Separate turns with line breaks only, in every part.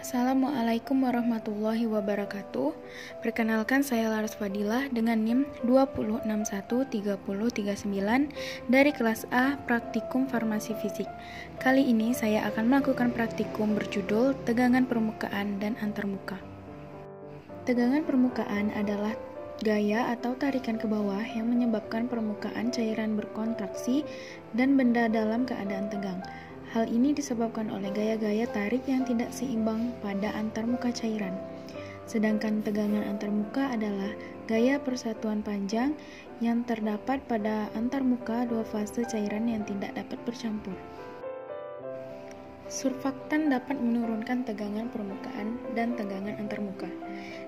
Assalamualaikum warahmatullahi wabarakatuh. Perkenalkan, saya Laras Fadilah dengan NIM 20613039 dari kelas A Praktikum Farmasi Fisik. Kali ini saya akan melakukan praktikum berjudul Tegangan Permukaan dan Antarmuka. Tegangan permukaan adalah gaya atau tarikan ke bawah yang menyebabkan permukaan cairan berkontraksi dan benda dalam keadaan tegang. Hal ini disebabkan oleh gaya-gaya tarik yang tidak seimbang pada antarmuka cairan. Sedangkan tegangan antarmuka adalah gaya persatuan panjang yang terdapat pada antarmuka dua fase cairan yang tidak dapat bercampur. Surfaktan dapat menurunkan tegangan permukaan dan tegangan antarmuka.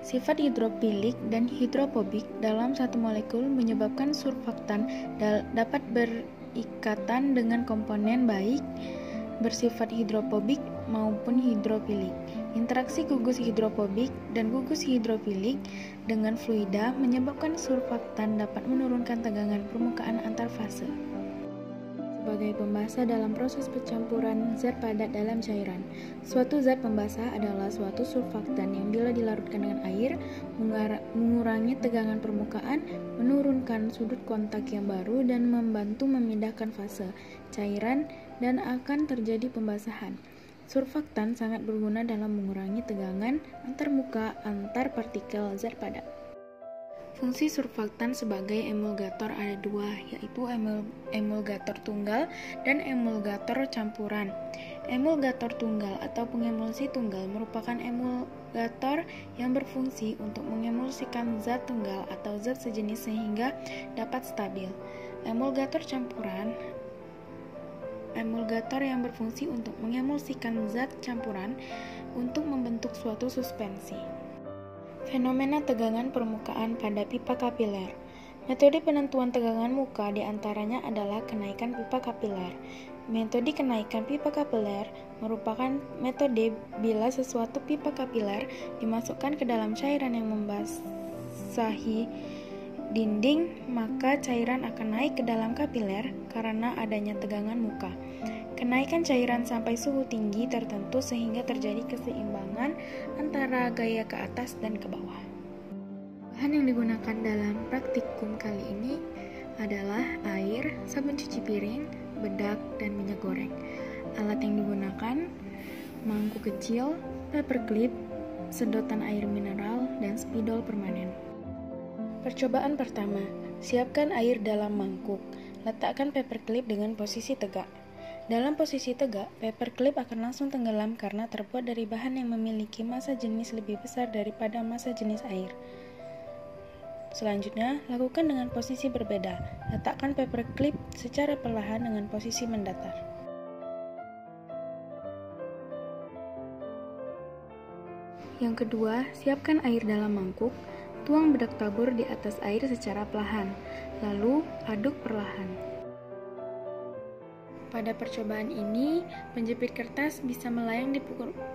Sifat hidrofilik dan hidrofobik dalam satu molekul menyebabkan surfaktan dapat berikatan dengan komponen baik bersifat hidrofobik maupun hidrofilik. Interaksi gugus hidrofobik dan gugus hidrofilik dengan fluida menyebabkan surfaktan dapat menurunkan tegangan permukaan antar fase. Sebagai pembasah dalam proses pencampuran zat padat dalam cairan, suatu zat pembasah adalah suatu surfaktan yang bila dilarutkan dengan air mengurangi tegangan permukaan, menurunkan sudut kontak yang baru dan membantu memindahkan fase cairan dan akan terjadi pembasahan. Surfaktan sangat berguna dalam mengurangi tegangan antarmuka antar partikel zat padat. Fungsi surfaktan sebagai emulgator ada dua, yaitu emulgator tunggal dan emulgator campuran. Emulgator tunggal atau pengemulsi tunggal merupakan emulgator yang berfungsi untuk mengemulsikan zat tunggal atau zat sejenis sehingga dapat stabil. Emulgator campuran emulgator yang berfungsi untuk mengemulsikan zat campuran untuk membentuk suatu suspensi. Fenomena tegangan permukaan pada pipa kapiler. Metode penentuan tegangan muka diantaranya adalah kenaikan pipa kapiler. Metode kenaikan pipa kapiler merupakan metode bila sesuatu pipa kapiler dimasukkan ke dalam cairan yang membasahi dinding, maka cairan akan naik ke dalam kapiler karena adanya tegangan muka. Kenaikan cairan sampai suhu tinggi tertentu sehingga terjadi keseimbangan antara gaya ke atas dan ke bawah. Bahan yang digunakan dalam praktikum kali ini adalah air, sabun cuci piring, bedak, dan minyak goreng. Alat yang digunakan mangkuk kecil, paperclip, sedotan air mineral, dan spidol permanen. Percobaan pertama, siapkan air dalam mangkuk. Letakkan paperclip dengan posisi tegak. Dalam posisi tegak, paperclip akan langsung tenggelam karena terbuat dari bahan yang memiliki massa jenis lebih besar daripada massa jenis air. Selanjutnya, lakukan dengan posisi berbeda. Letakkan paperclip secara perlahan dengan posisi mendatar. Yang kedua, siapkan air dalam mangkuk. Tuang bedak tabur di atas air secara perlahan, lalu aduk perlahan. Pada percobaan ini, penjepit kertas bisa melayang di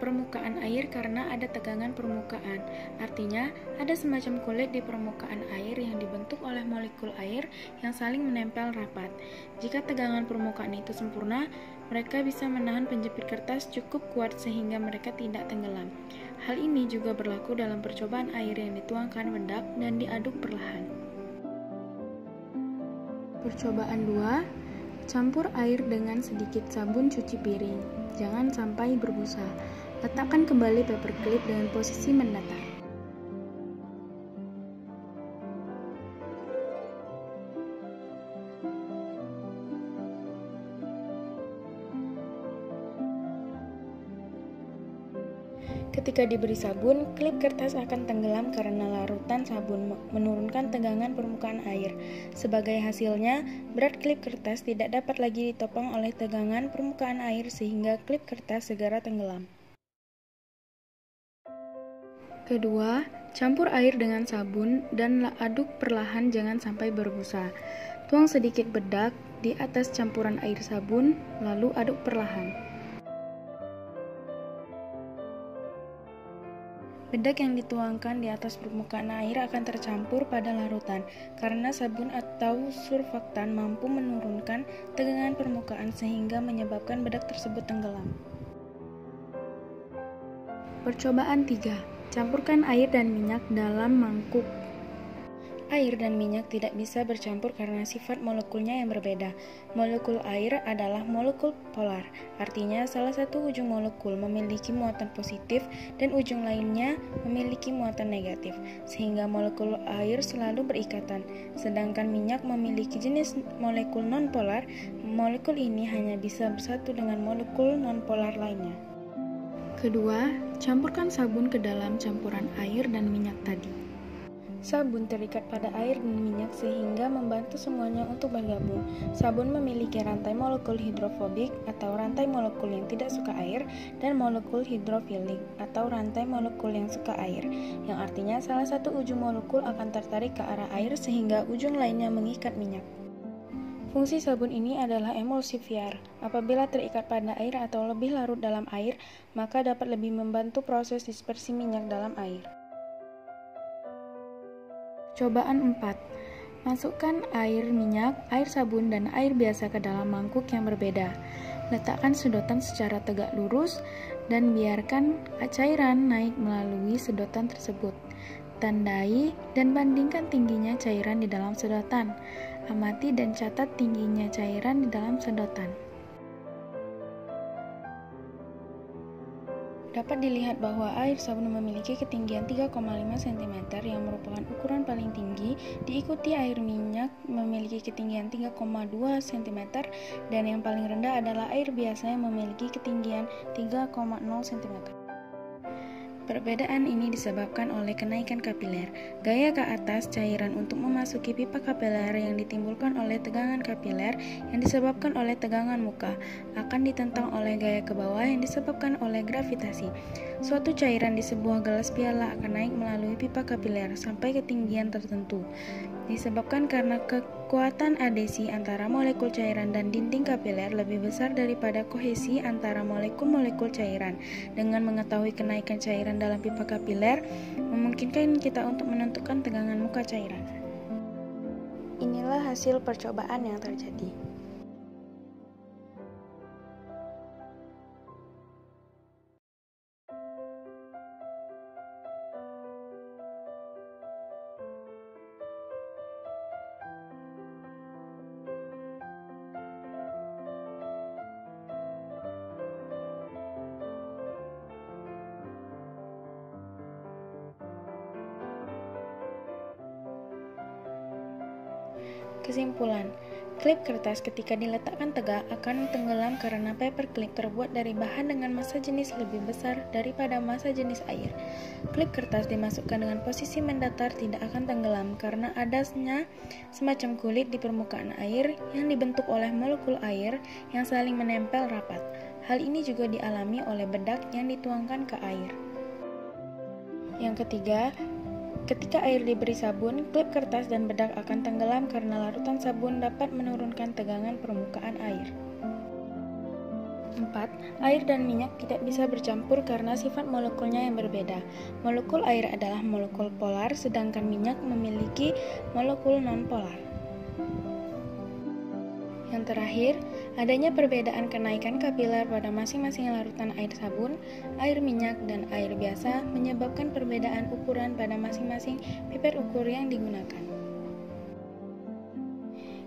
permukaan air karena ada tegangan permukaan. Artinya, ada semacam kulit di permukaan air yang dibentuk oleh molekul air yang saling menempel rapat. Jika tegangan permukaan itu sempurna, mereka bisa menahan penjepit kertas cukup kuat sehingga mereka tidak tenggelam. Hal ini juga berlaku dalam percobaan air yang dituangkan bedak dan diaduk perlahan. Percobaan 2. Campur air dengan sedikit sabun cuci piring. Jangan sampai berbusa. Letakkan kembali paperclip dengan posisi mendatar. Ketika diberi sabun, klip kertas akan tenggelam karena larutan sabun menurunkan tegangan permukaan air. Sebagai hasilnya, berat klip kertas tidak dapat lagi ditopang oleh tegangan permukaan air sehingga klip kertas segera tenggelam. Kedua, campur air dengan sabun dan aduk perlahan, jangan sampai berbusa. Tuang sedikit bedak di atas campuran air sabun, lalu aduk perlahan. Bedak yang dituangkan di atas permukaan air akan tercampur pada larutan karena sabun atau surfaktan mampu menurunkan tegangan permukaan sehingga menyebabkan bedak tersebut tenggelam. Percobaan 3. Campurkan air dan minyak dalam mangkuk. Air dan minyak tidak bisa bercampur karena sifat molekulnya yang berbeda. Molekul air adalah molekul polar, artinya salah satu ujung molekul memiliki muatan positif dan ujung lainnya memiliki muatan negatif, sehingga molekul air selalu berikatan. Sedangkan minyak memiliki jenis molekul nonpolar, molekul ini hanya bisa bersatu dengan molekul nonpolar lainnya. Kedua, campurkan sabun ke dalam campuran air dan minyak tadi. Sabun terikat pada air dan minyak sehingga membantu semuanya untuk bergabung. Sabun memiliki rantai molekul hidrofobik atau rantai molekul yang tidak suka air dan molekul hidrofilik atau rantai molekul yang suka air, yang artinya salah satu ujung molekul akan tertarik ke arah air sehingga ujung lainnya mengikat minyak. Fungsi sabun ini adalah emulsifier. Apabila terikat pada air atau lebih larut dalam air, maka dapat lebih membantu proses dispersi minyak dalam air. Cobaan 4. Masukkan air minyak, air sabun, dan air biasa ke dalam mangkuk yang berbeda. Letakkan sedotan secara tegak lurus dan biarkan cairan naik melalui sedotan tersebut. Tandai dan bandingkan tingginya cairan di dalam sedotan. Amati dan catat tingginya cairan di dalam sedotan. Dapat dilihat bahwa air sabun memiliki ketinggian 3,5 cm yang merupakan ukuran paling tinggi, diikuti air minyak memiliki ketinggian 3,2 cm, dan yang paling rendah adalah air biasa yang memiliki ketinggian 3,0 cm. Perbedaan ini disebabkan oleh kenaikan kapiler. Gaya ke atas cairan untuk memasuki pipa kapiler yang ditimbulkan oleh tegangan kapiler yang disebabkan oleh tegangan muka akan ditentang oleh gaya ke bawah yang disebabkan oleh gravitasi. Suatu cairan di sebuah gelas piala akan naik melalui pipa kapiler sampai ketinggian tertentu, disebabkan karena kekuatan adesi antara molekul cairan dan dinding kapiler lebih besar daripada kohesi antara molekul-molekul cairan. Dengan mengetahui kenaikan cairan dalam pipa kapiler, memungkinkan kita untuk menentukan tegangan muka cairan. Inilah hasil percobaan yang terjadi. Kesimpulan, klip kertas ketika diletakkan tegak akan tenggelam karena paperclip terbuat dari bahan dengan massa jenis lebih besar daripada massa jenis air. Klip kertas dimasukkan dengan posisi mendatar tidak akan tenggelam karena adanya semacam kulit di permukaan air yang dibentuk oleh molekul air yang saling menempel rapat. Hal ini juga dialami oleh bedak yang dituangkan ke air. Yang ketiga, ketika air diberi sabun, klip kertas dan bedak akan tenggelam karena larutan sabun dapat menurunkan tegangan permukaan air. 4. Air dan minyak tidak bisa bercampur karena sifat molekulnya yang berbeda. Molekul air adalah molekul polar, sedangkan minyak memiliki molekul nonpolar. Yang terakhir, adanya perbedaan kenaikan kapiler pada masing-masing larutan air sabun, air minyak, dan air biasa menyebabkan perbedaan ukuran pada masing-masing pipet ukur yang digunakan.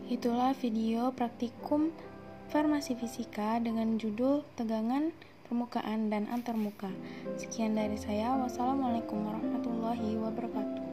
Itulah video praktikum farmasi fisika dengan judul tegangan permukaan dan antarmuka. Sekian dari saya. Wassalamualaikum warahmatullahi wabarakatuh.